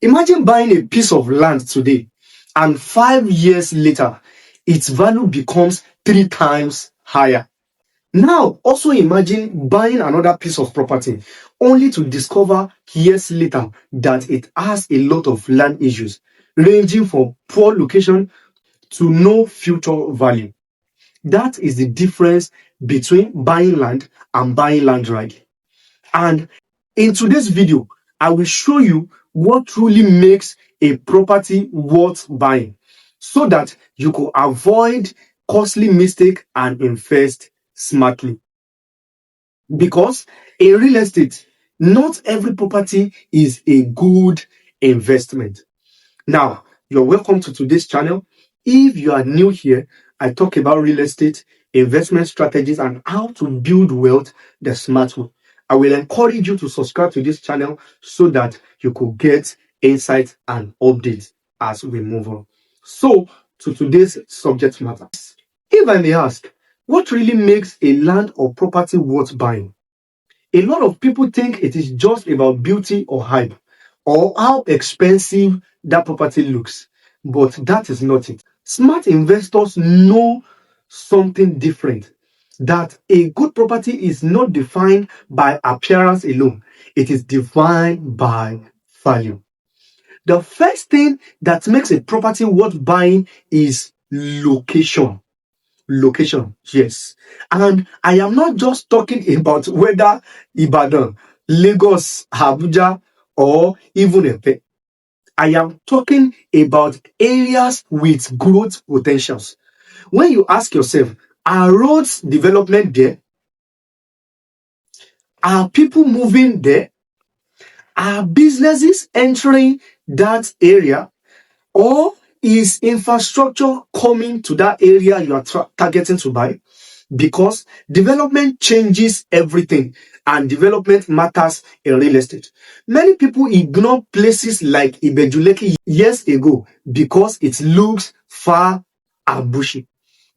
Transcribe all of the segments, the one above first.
Imagine buying a piece of land today and 5 years later, its value becomes 3 times higher. Now, also imagine buying another piece of property only to discover years later that it has a lot of land issues, ranging from poor location to no future value. That is the difference between buying land and buying land right. And in today's video, I will show you what truly makes a property worth buying so that you could avoid costly mistake and invest smartly. Because in real estate, not every property is a good investment. Now, you're welcome to today's channel. If you are new here, I talk about real estate, investment strategies, and how to build wealth the smart way. I will encourage you to subscribe to this channel so that you could get insights and updates as we move on. So, to today's subject matter. If I may ask, what really makes a land or property worth buying? A lot of people think it is just about beauty or hype or how expensive that property looks, but that is not it. Smart investors know something different, that a good property is not defined by appearance alone, it is defined by value. The first thing that makes a property worth buying is location. Location, yes. And I am not just talking about whether Ibadan, Lagos, Abuja, or even Epe. I am talking about areas with growth potentials. When you ask yourself, are roads development there? Are people moving there? Are businesses entering that area? Or is infrastructure coming to that area you are targeting to buy? Because development changes everything and development matters in real estate. Many people ignore places like Ibejuleki years ago because it looks far and bushy.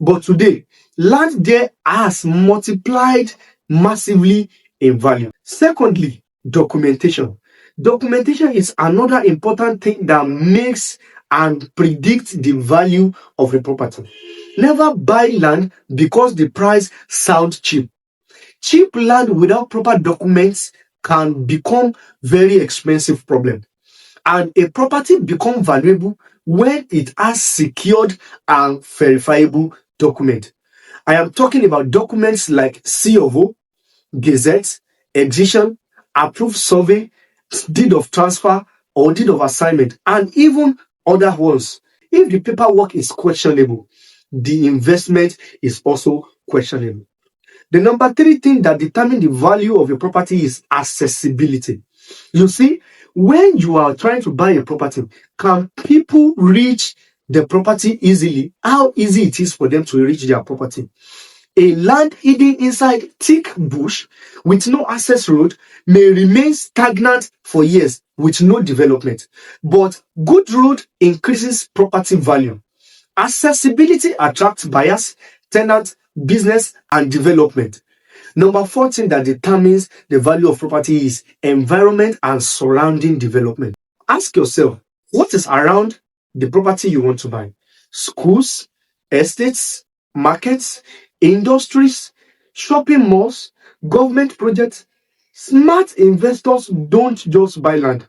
But today, land there has multiplied massively in value. Secondly, documentation. Documentation is another important thing that makes and predicts the value of a property. Never buy land because the price sounds cheap. Cheap land without proper documents can become very expensive problem. And a property becomes valuable when it has secured and verifiable document. I am talking about documents like C of O, Gazette, Excision, approved survey, deed of transfer, or deed of assignment, and even other ones. If the paperwork is questionable, the investment is also questionable. The number three thing that determines the value of a property is accessibility. You see, when you are trying to buy a property, can people reach the property easily? How easy it is for them to reach their property? A land hidden inside thick bush with no access road may remain stagnant for years with no development. But good road increases property value. Accessibility attracts buyers, tenants, business, and development. Number 14 that determines the value of property is environment and surrounding development. Ask yourself, what is around the property you want to buy? Schools, estates, markets, industries, shopping malls, government projects. Smart investors don't just buy land,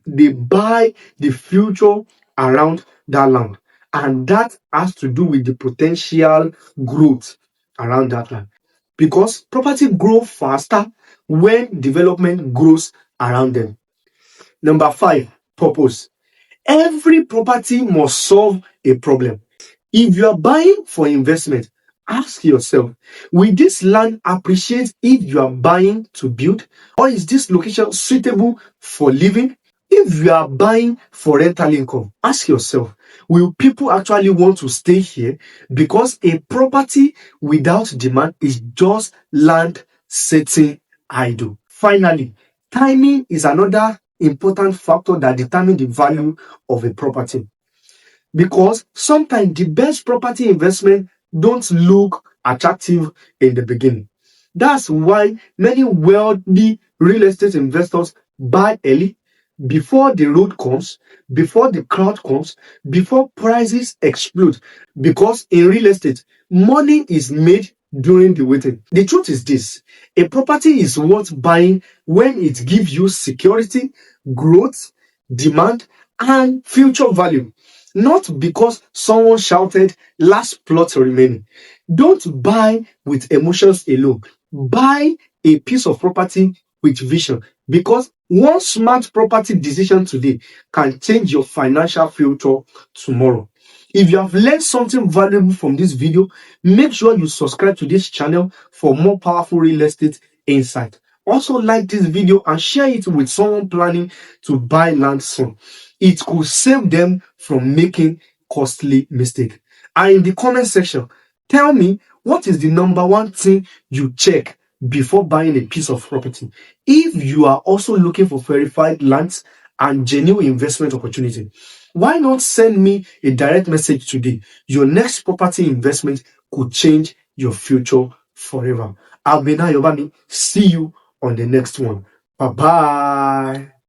they buy the future around that land. And that has to do with the potential growth around that land. Because property grow faster when development grows around them. Number 5, purpose. Every property must solve a problem. If you are buying for investment, ask yourself, will this land appreciate if you are buying to build? Or is this location suitable for living? If you are buying for rental income, ask yourself, will people actually want to stay here? Because a property without demand is just land sitting idle. Finally, timing is another important factor that determines the value of a property. Because sometimes the best property investment don't look attractive in the beginning. That's why many wealthy real estate investors buy early, before the road comes, before the crowd comes, before prices explode. Because in real estate, money is made during the waiting. The truth is this: a property is worth buying when it gives you security, growth, demand, and future value. Not because someone shouted last plot remaining. Don't buy with emotions alone. Buy a piece of property with vision, because one smart property decision today can change your financial future tomorrow. If you have learned something valuable from this video, make sure you subscribe to this channel for more powerful real estate insight. Also, like this video and share it with someone planning to buy land soon. It could save them from making costly mistake. And in the comment section, tell me, what is the number one thing you check before buying a piece of property? If you are also looking for verified lands and genuine investment opportunity, why not send me a direct message today? Your next property investment could change your future forever. I'll be Nayobami. See you on the next one. Bye bye.